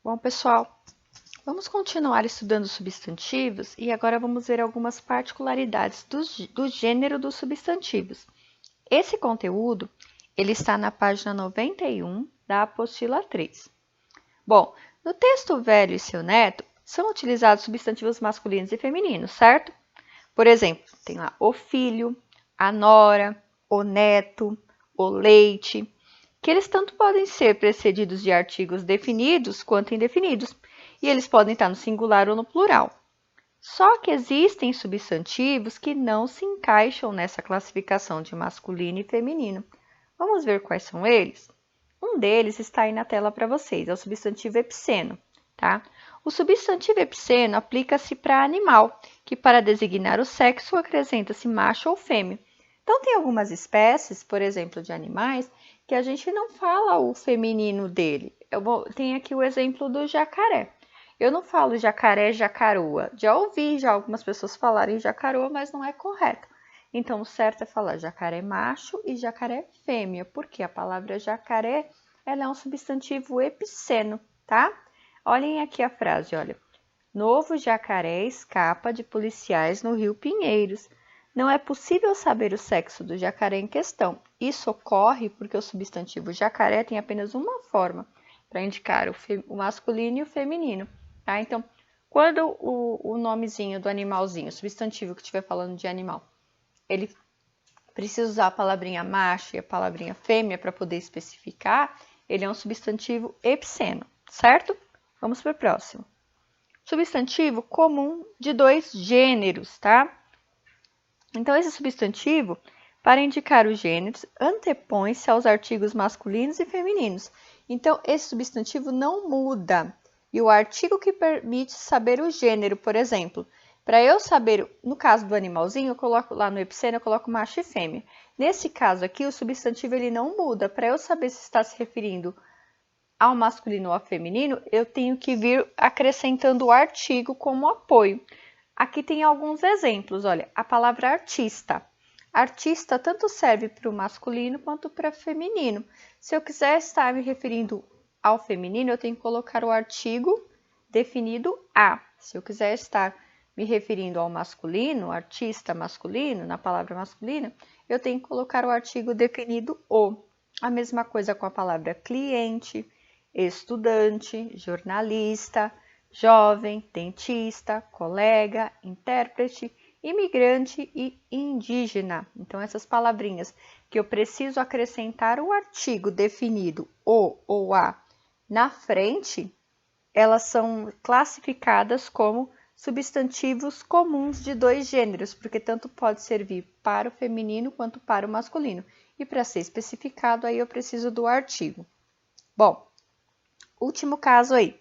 Bom, pessoal, vamos continuar estudando substantivos e agora vamos ver algumas particularidades do gênero dos substantivos. Esse conteúdo, ele está na página 91 da apostila 3. Bom, no texto Velho e seu neto, são utilizados substantivos masculinos e femininos, certo? Por exemplo, tem lá o filho, a nora, o neto, o leite, que eles tanto podem ser precedidos de artigos definidos quanto indefinidos, e eles podem estar no singular ou no plural. Só que existem substantivos que não se encaixam nessa classificação de masculino e feminino. Vamos ver quais são eles? Um deles está aí na tela para vocês, é o substantivo epiceno, tá? O substantivo epiceno aplica-se para animal, que para designar o sexo acrescenta-se macho ou fêmea. Então, tem algumas espécies, por exemplo, de animais, que a gente não fala o feminino dele. Tem aqui o exemplo do jacaré. Eu não falo jacaré, jacaroa. Já ouvi algumas pessoas falarem jacaroa, mas não é correto. Então, o certo é falar jacaré macho e jacaré fêmea, porque a palavra jacaré ela é um substantivo epiceno, tá? Olhem aqui a frase, olha. Novo jacaré escapa de policiais no Rio Pinheiros. Não é possível saber o sexo do jacaré em questão. Isso ocorre porque o substantivo jacaré tem apenas uma forma para indicar o masculino e o feminino. Tá? Então, quando o nomezinho do animalzinho, o substantivo que estiver falando de animal, ele precisa usar a palavrinha macho e a palavrinha fêmea para poder especificar, ele é um substantivo epiceno, certo? Vamos para o próximo. Substantivo comum de dois gêneros, tá? Então, esse substantivo, para indicar os gêneros, antepõe-se aos artigos masculinos e femininos. Então, esse substantivo não muda. E o artigo que permite saber o gênero, por exemplo, para eu saber, no caso do animalzinho, eu coloco lá no epiceno, eu coloco macho e fêmea. Nesse caso aqui, o substantivo ele não muda. Para eu saber se está se referindo ao masculino ou ao feminino, eu tenho que vir acrescentando o artigo como apoio. Aqui tem alguns exemplos, olha, a palavra artista. Artista tanto serve para o masculino quanto para o feminino. Se eu quiser estar me referindo ao feminino, eu tenho que colocar o artigo definido a. Se eu quiser estar me referindo ao masculino, artista masculino, na palavra masculina, eu tenho que colocar o artigo definido o. A mesma coisa com a palavra cliente, estudante, jornalista, jovem, dentista, colega, intérprete, imigrante e indígena. Então, essas palavrinhas que eu preciso acrescentar o artigo definido o ou a na frente, elas são classificadas como substantivos comuns de dois gêneros, porque tanto pode servir para o feminino quanto para o masculino. E para ser especificado, aí eu preciso do artigo. Bom, último caso aí,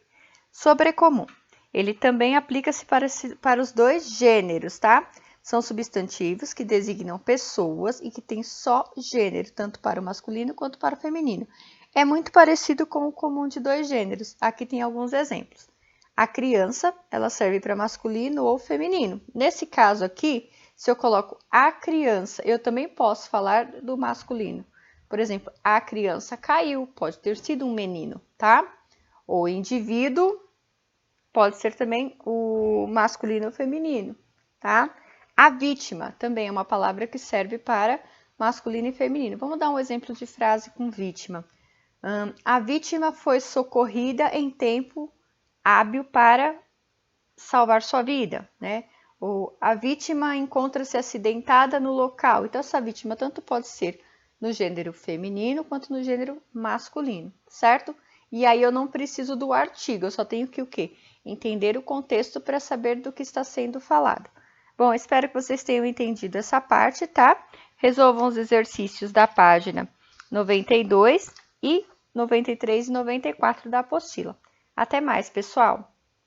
sobrecomum. Ele também aplica-se para os dois gêneros, tá? São substantivos que designam pessoas e que têm só gênero, tanto para o masculino quanto para o feminino. É muito parecido com o comum de dois gêneros. Aqui tem alguns exemplos. A criança, ela serve para masculino ou feminino. Nesse caso aqui, se eu coloco a criança, eu também posso falar do masculino. Por exemplo, a criança caiu, pode ter sido um menino, tá? O indivíduo pode ser também o masculino ou feminino, tá? A vítima também é uma palavra que serve para masculino e feminino. Vamos dar um exemplo de frase com vítima. A vítima foi socorrida em tempo hábil para salvar sua vida, né? A vítima encontra-se acidentada no local. Então, essa vítima tanto pode ser no gênero feminino quanto no gênero masculino, certo? E aí eu não preciso do artigo, eu só tenho que o quê? Entender o contexto para saber do que está sendo falado. Bom, espero que vocês tenham entendido essa parte, tá? Resolvam os exercícios da página 92 e 93 e 94 da apostila. Até mais, pessoal!